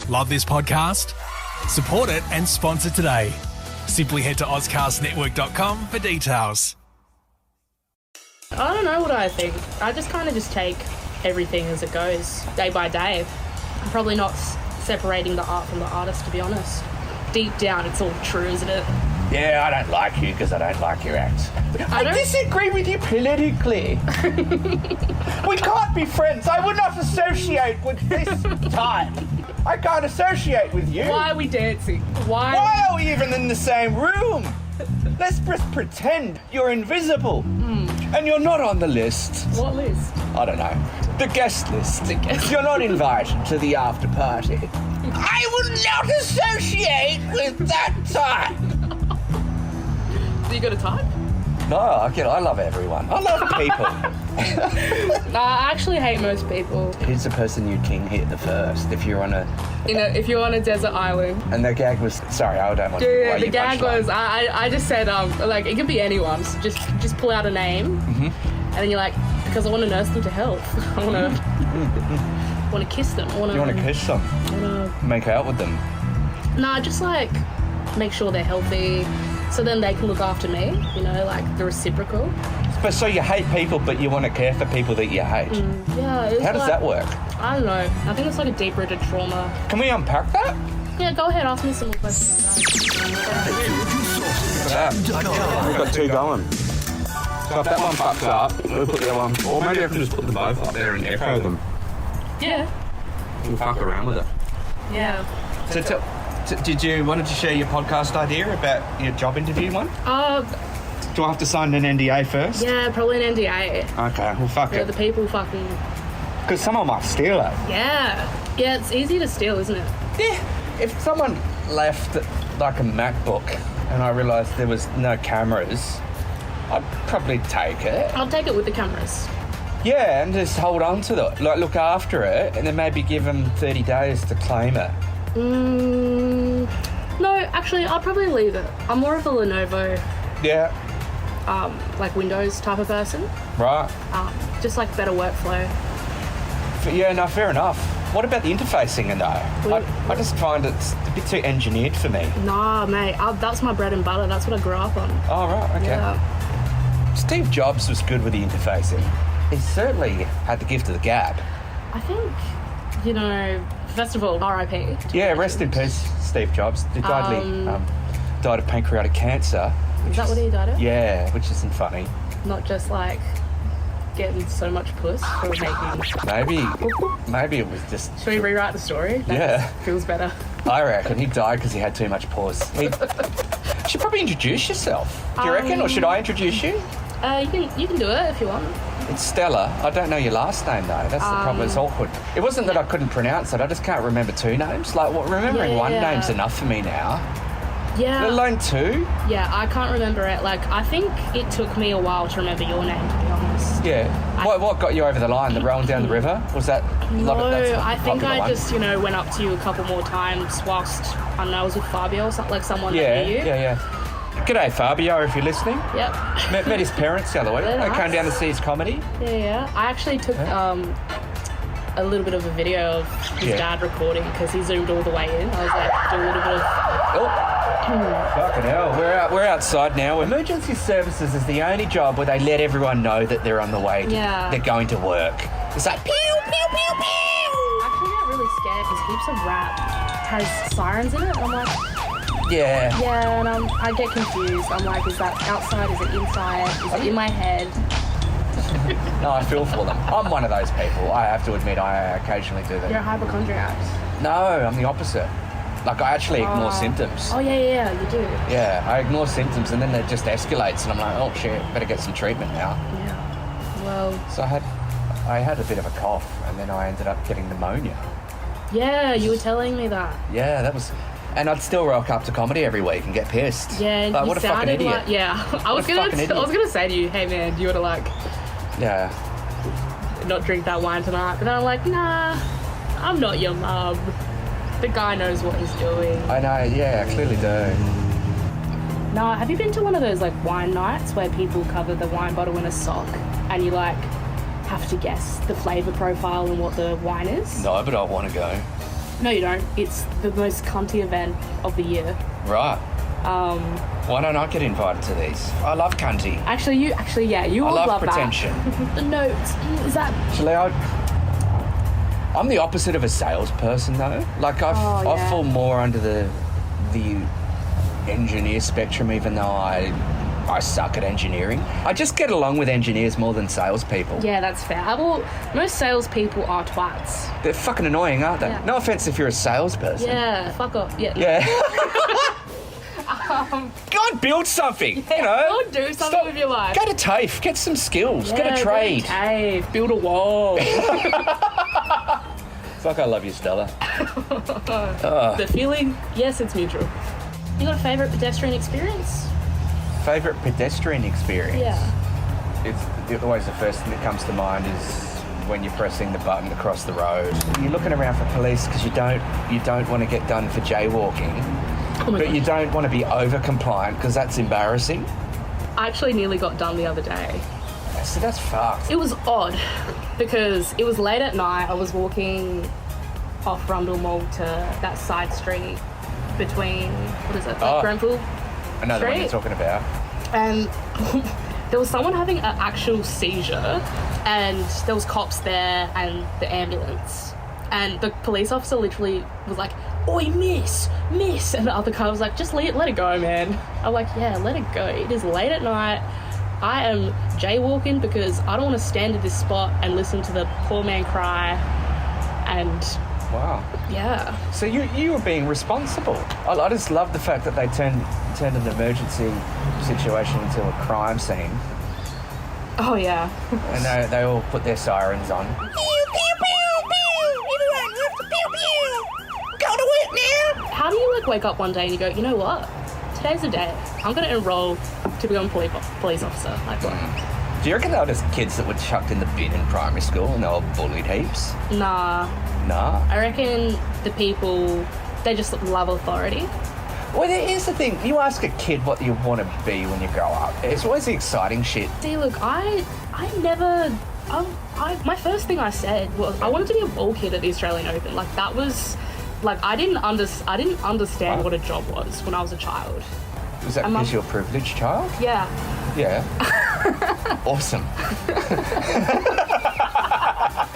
Love this podcast? Support it and sponsor today. Simply head to ozcastnetwork.com for details. I don't know what I think. I just kind of just take everything as it goes, day by day. I'm probably not separating the art from the artist, to be honest. Deep down, it's all true, isn't it? Yeah, I don't like you because I don't like your act. I disagree with you politically. We can't be friends. I would not associate with this type. I can't associate with you. Why are we dancing? Why are we even in the same room? Let's just pretend you're invisible. And you're not on the list. What list? I don't know. The guest list. You're not invited to the after party. I will not associate with that type. Do you got a type? No, I love everyone. I love people. I actually hate most people. Who's the person you'd king hit the first if you're on a... If you're on a desert island. And the gag was... Sorry, I don't want to... Yeah, the gag was... I just said, like, it could be anyone. So just pull out a name. Mm-hmm. And then you're like, because I want to nurse them to health. I want to kiss them. You want to kiss them? Make out with them? Nah, just, like, make sure they're healthy. So then they can look after me, like the reciprocal. But so you hate people, but you want to care for people that you hate? Yeah. How does that work? I don't know. I think it's like a deep-rooted trauma. Can we unpack that? Yeah, go ahead. Ask me some more questions. We've got two going. So if that one fucks up, we'll put the other one... Or maybe I can just put them both up there and echo them. Yeah. We'll fuck around with it. Yeah. So wanted to share your podcast idea about your job interview one? Do I have to sign an NDA first? Yeah, probably an NDA. Okay, well, fuck it. The people fucking... Because someone might steal it. Yeah. Yeah, it's easy to steal, isn't it? Yeah. If someone left, like, a MacBook and I realised there was no cameras, I'd probably take it. I'll take it with the cameras. Yeah, and just hold on to it. Like, look after it and then maybe give them 30 days to claim it. No, actually, I'll probably leave it. I'm more of a Lenovo, like Windows type of person. Right. Just like better workflow. Yeah, no, fair enough. What about the interfacing and though? I just find it's a bit too engineered for me. Nah, mate, that's my bread and butter. That's what I grew up on. Oh, right, okay. Yeah. Steve Jobs was good with the interfacing. He certainly had the gift of the gab. I think, first of all, R.I.P. Yeah, rest in peace, Steve Jobs. He died of pancreatic cancer. Is that what he died of? Yeah, which isn't funny. Not just like getting so much puss for making... Maybe it was just... Should we rewrite the story? Yeah. Feels better. I reckon he died because he had too much puss. You should probably introduce yourself. Do you reckon? Or should I introduce you? You can do it if you want. It's Stella. I don't know your last name, though. That's the problem. It's awkward. It wasn't that I couldn't pronounce it. I just can't remember two names. Like, remembering one name's enough for me now. Yeah. Let alone two? Yeah, I can't remember it. Like, I think it took me a while to remember your name, to be honest. Yeah. What got you over the line? The rolling down the river? Was that... No, I think I just, went up to you a couple more times whilst, I don't know, I was with Fabio or something, like someone that knew you. Yeah. G'day, Fabio, if you're listening. Yep. Met his parents the other week. They came down to see his comedy. Yeah. I actually took a little bit of a video of his dad recording because he zoomed all the way in. I was like, do a little bit of... Fucking hell. We're outside now. Emergency services is the only job where they let everyone know that they're on the way. They're going to work. It's like, pew, pew, pew, pew. I actually get really scared because heaps of rap has sirens in it. I'm like... Yeah. Yeah, and I get confused. I'm like, is that outside? Is it inside? Is it in my head? No, I feel for them. I'm one of those people. I have to admit, I occasionally do that. You're a hypochondriac. No, I'm the opposite. Like, I actually ignore symptoms. Oh, yeah, you do. Yeah, I ignore symptoms and then it just escalates and I'm like, oh shit, better get some treatment now. Yeah. Well... So I had a bit of a cough and then I ended up getting pneumonia. Yeah, you were telling me that. Yeah, that was... And I'd still rock up to comedy every week and get pissed. Yeah, like, what a fucking idiot. Like, yeah, I was gonna say to you, hey man, do you want to like, not drink that wine tonight? But then I'm like, nah, I'm not your mum. The guy knows what he's doing. I know, yeah, I clearly do. No, have you been to one of those like wine nights where people cover the wine bottle in a sock and you like have to guess the flavour profile and what the wine is? No, but I want to go. No, you don't. It's the most cunty event of the year. Right. Why don't I get invited to these? I love cunty. Actually, you I would love pretension. that. The notes. Is that... Actually, I'm the opposite of a salesperson, though. Like, I fall more under the engineer spectrum, even though I suck at engineering. I just get along with engineers more than salespeople. Yeah, that's fair. Well, most salespeople are twats. They're fucking annoying, aren't they? Yeah. No offense if you're a salesperson. Yeah, fuck off. Yeah. Go and build something, you know. Go do something with your life. Go to TAFE, get some skills, get a trade. Go to TAFE, build a wall. Fuck, I love you, Stella. The feeling, yes, it's mutual. You got a favourite pedestrian experience? Favourite pedestrian experience? Yeah. It's always the first thing that comes to mind is when you're pressing the button to cross the road. You're looking around for police because you don't want to get done for jaywalking. Oh my But God. you don't want to be over-compliant because that's embarrassing. I actually nearly got done the other day. So that's fucked. It was odd because it was late at night. I was walking off Rundle Mall to that side street between, what is it, Grenfell I know the one you're Street. talking about. And there was someone having an actual seizure and there was cops there and the ambulance. And the police officer literally was like, "Oi, miss. And the other guy was like, "Just let it go, man." I'm like, yeah, let it go. It is late at night. I am jaywalking because I don't want to stand at this spot and listen to the poor man cry. And Wow. yeah. So you were being responsible. I just love the fact that they turned an emergency situation into a crime scene. Oh, yeah. And they all put their sirens on. Pew, pew, pew, pew. Everyone have to pew, pew. Go to work now. How do you wake up one day and you go, you know what? Today's the day. I'm going to enroll to become a police officer. Like what? Do you reckon they were just kids that were chucked in the bin in primary school and they were bullied heaps? Nah. Nah. I reckon the people, they just love authority. Well, here's the thing. You ask a kid what you want to be when you grow up. It's always the exciting shit. See, look, my first thing I said was I wanted to be a ball kid at the Australian Open. Like that was, like I didn't understand what a job was when I was a child. Was that because you're a privileged child? Yeah. Yeah. Awesome.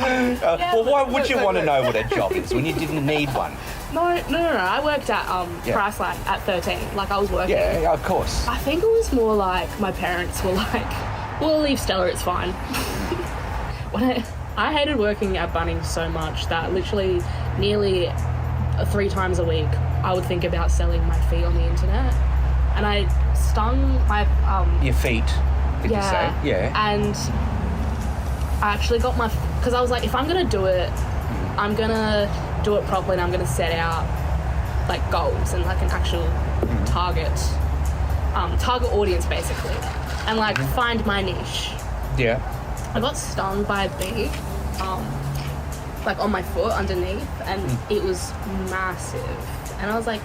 Well, why would you want to know what a job is when you didn't need one? No. I worked at Priceline at 13. Like I was working. Yeah, of course. I think it was more like my parents were like, "We'll leave Stella, it's fine." When I hated working at Bunnings so much that literally nearly 3 times a week I would think about selling my feet on the internet, and I stung my Your feet, did you say? Yeah. And I actually got because I was like, if I'm gonna do it, I'm gonna do it properly, and I'm gonna set out like goals and like an actual target audience basically, and like find my niche. Yeah. I got stung by a bee, like on my foot underneath, and it was massive. And I was like,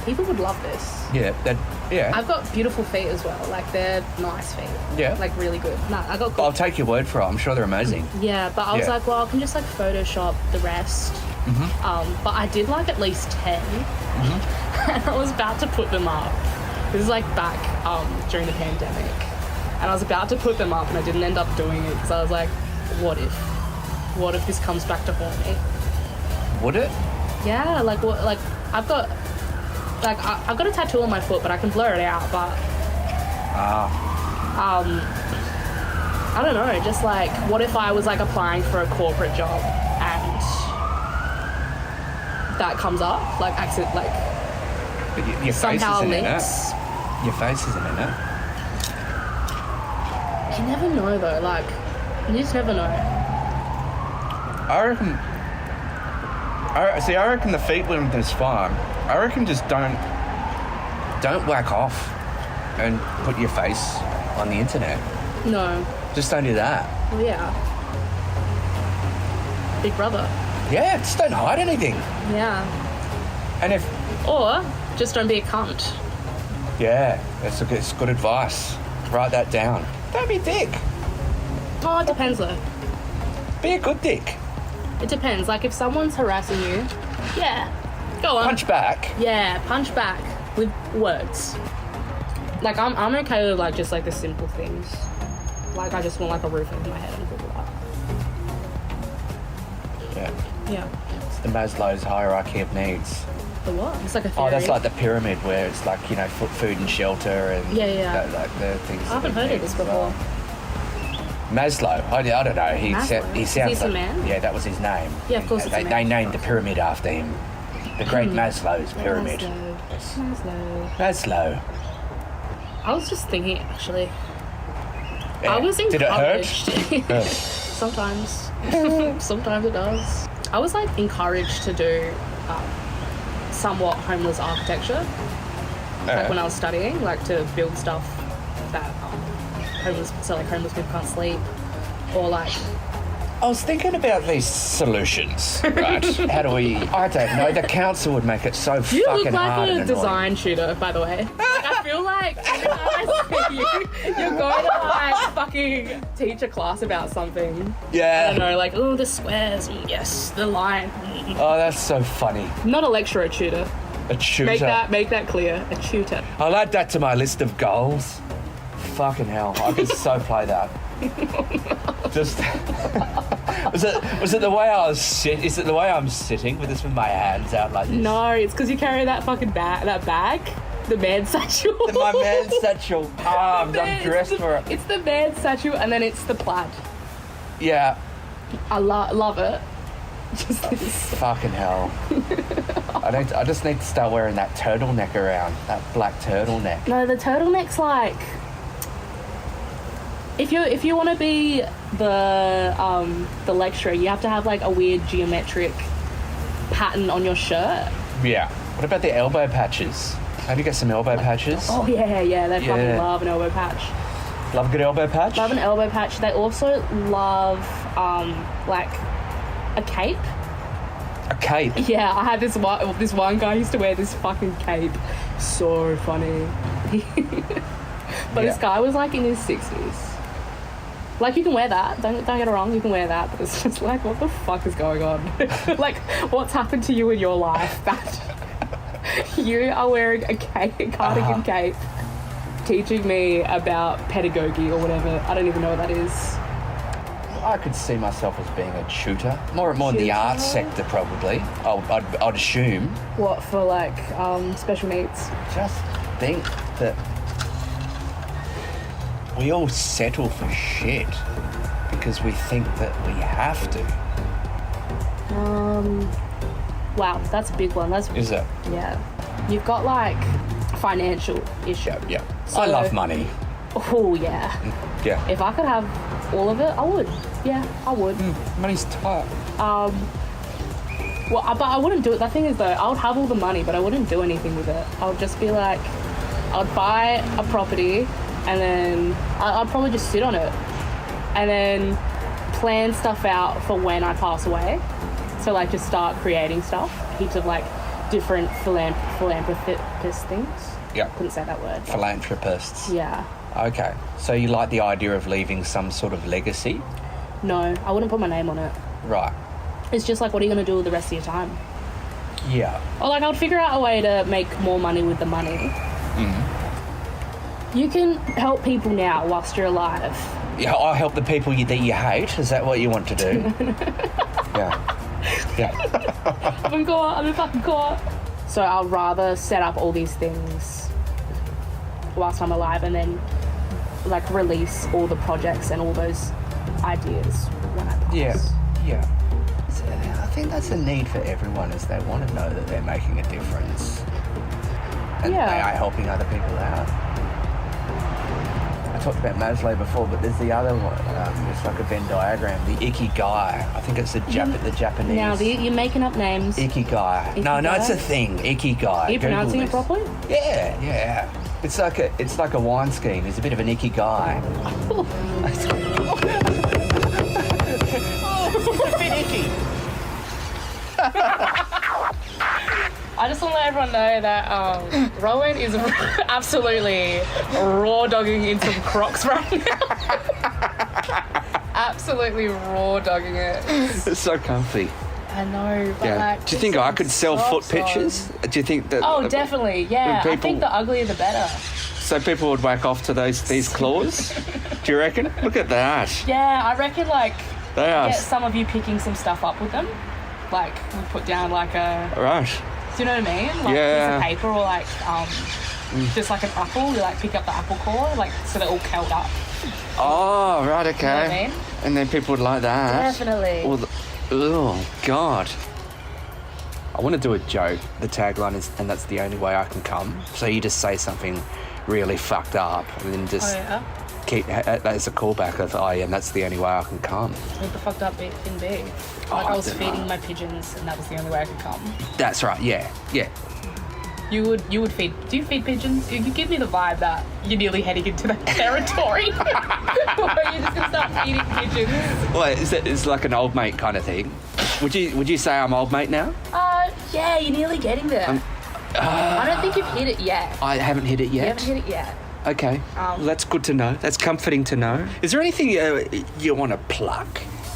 people would love this. Yeah. I've got beautiful feet as well. Like they're nice feet. Yeah. Like really good. No, I got. I'll take your word for it. I'm sure they're amazing. Yeah, but I was Yeah. like, well, I can just like Photoshop the rest. But I did like at least 10, and I was about to put them up. This is like back during the pandemic, and I was about to put them up, and I didn't end up doing it because I was like, what if this comes back to haunt me? Would it? Yeah, like what? Like I've got a tattoo on my foot, but I can blur it out. But I don't know. Just like, what if I was like applying for a corporate job and that comes up, like accident, like But your face somehow isn't in links. it. Your face isn't in it. You never know though. Like, you just never know. I reckon the feet limit is fine. I reckon just don't whack off and put your face on the internet. No. Just don't do that. Well, yeah. Big brother. Yeah, just don't hide anything. Yeah. And if Or just don't be a cunt. yeah, it's good advice. Write that down. Don't be a dick. Oh, it depends though. Be a good dick. It depends. Like if someone's harassing you Yeah. Go on. Punch back. Yeah, punch back with words. Like, I'm okay with, like, just, like, the simple things. Like, I just want, like, a roof over my head and a good life. Yeah. Yeah. It's the Maslow's hierarchy of needs. The what? It's like a theory. Oh, that's like the pyramid where it's like, you know, food and shelter and like the things. I haven't heard of this before. Maslow. I don't know. He Maslow? Is sounds he some man? Yeah, that was his name. Yeah, of course it's a man. They named the pyramid after him. The Great Maslow's pyramid. Maslow. I was just thinking, actually. Yeah. I was encouraged. Did it hurt? Sometimes. Sometimes it does. I was, like, encouraged to do somewhat homeless architecture. Like, when I was studying, like, to build stuff that homeless people can't sleep. Or, like... I was thinking about these solutions, right? How do we... I don't know. The council would make it so You fucking look like hard a and design tutor, by the way. Like, I feel like every time I see you, you're going to, like, fucking teach a class about something. Yeah. I don't know, like, oh, the squares, yes, the line. Oh, that's so funny. Not a lecturer, a tutor. A tutor. Make that clear. A tutor. I'll add that to my list of goals. Fucking hell. I could so play that. Just... Was it the way I was sitting? Is it the way I'm sitting with my hands out like this? No, it's because you carry that fucking bag, the man satchel. My man satchel. I'm dressed for it. It's the man satchel, and then it's the plaid. Yeah. I love it. Just this. Fucking hell. I just need to start wearing that turtleneck around. That black turtleneck. No, the turtleneck's like... If you want to be the lecturer, you have to have, like, a weird geometric pattern on your shirt. Yeah. What about the elbow patches? Have you got some elbow patches? Oh, yeah. They fucking love an elbow patch. Love a good elbow patch? Love an elbow patch. They also love, like, a cape. A cape? Yeah, I had this one guy used to wear this fucking cape. So funny. But this guy was, like, in his 60s. Like, you can wear that. Don't get it wrong. You can wear that. But it's just like, what the fuck is going on? Like, what's happened to you in your life that you are wearing a cardigan cape, teaching me about pedagogy or whatever. I don't even know what that is. I could see myself as being a tutor. More in the arts sector, probably. I'd assume. What, for, like, special needs? Just think that we all settle for shit because we think that we have to. Wow, that's a big one. Is it? Yeah. You've got, like, financial issue. Yeah. So, I love money. Oh, yeah. Yeah. If I could have all of it, I would. Yeah, I would. Money's tight. Well, but I wouldn't do it. The thing is, though, I would have all the money, but I wouldn't do anything with it. I would just be like, I'd buy a property, and then I'd probably just sit on it, and then plan stuff out for when I pass away. So, like, just start creating stuff. Heaps of, like, different philanthropist things. Yeah. Couldn't say that word. Philanthropists. Yeah. Okay. So you like the idea of leaving some sort of legacy? No, I wouldn't put my name on it. Right. It's just like, what are you going to do with the rest of your time? Yeah. Or, like, I would figure out a way to make more money with the money. You can help people now whilst you're alive. Yeah, I'll help the people that you hate. Is that what you want to do? Yeah. I'm in fucking court. So I'd rather set up all these things whilst I'm alive and then, like, release all the projects and all those ideas when I pass. Yeah. So I think that's a need for everyone, is they want to know that they're making a difference. And they are helping other people out. I talked about Maslow before, but there's the other one. It's like a Venn diagram. The Ikigai. I think it's the Japanese. Now, you're making up names. Ikigai. No, it's a thing. Ikigai. Are you pronouncing it properly? Yeah. It's like a wine scheme. It's a bit of an Ikigai. It's a bit icky. I just want to let everyone know that Rowan is absolutely raw dogging in some Crocs right now. Absolutely raw dogging it. It's so comfy. I know, but like... Do you think I could sell foot pictures? Do you think that... Oh, definitely, yeah. I think the uglier the better. So people would whack off to these claws? Do you reckon? Look at that. Yeah, I reckon, like, They are... get some of you picking some stuff up with them. Like, we put down, like, a... Right. Do you know what I mean? Like, a piece of paper or, like, just like an apple. You, like, pick up the apple core, like, so they're all curled up. Oh, right, okay. You know what I mean? And then people would like that. Definitely. Oh, God. I want to do a joke. The tagline is, and that's the only way I can come. So you just say something really fucked up and then just keep that as a callback of, oh, yeah, and that's the only way I can come. What the fucked up thing be? Like, I was feeding my pigeons and that was the only way I could come. That's right, yeah. You would feed... Do you feed pigeons? You give me the vibe that you're nearly heading into that territory. Where you're just going to start feeding pigeons. Well, it's like an old mate kind of thing. Would you say I'm old mate now? Yeah, you're nearly getting there. I don't think you've hit it yet. I haven't hit it yet? You haven't hit it yet. Okay, well, that's good to know. That's comforting to know. Is there anything you want to plug?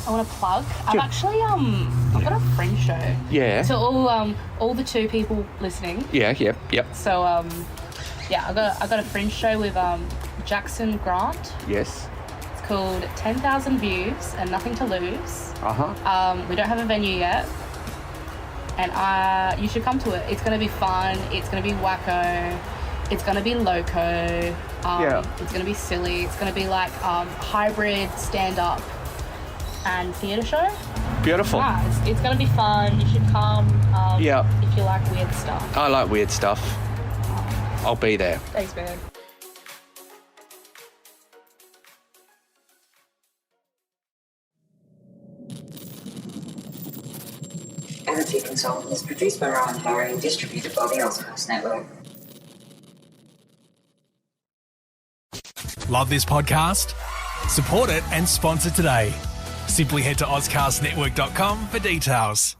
I want to plug. I've actually I've got a friend show. Yeah. So all the 2 people listening. Yeah. Yep. So I got a fringe show with Jackson Grant. Yes. It's called 10,000 Views and Nothing to Lose. We don't have a venue yet, and you should come to it. It's gonna be fun. It's gonna be wacko. It's gonna be loco. It's gonna be silly. It's gonna be like hybrid stand-up and theatre show. Beautiful. Yeah, it's going to be fun. You should come if you like weird stuff. I like weird stuff. I'll be there. Thanks, man. Energy Consultant is produced by Ryan Harry and distributed by the Ozcast Network. Love this podcast? Support it and sponsor today. Simply head to ozcastnetwork.com for details.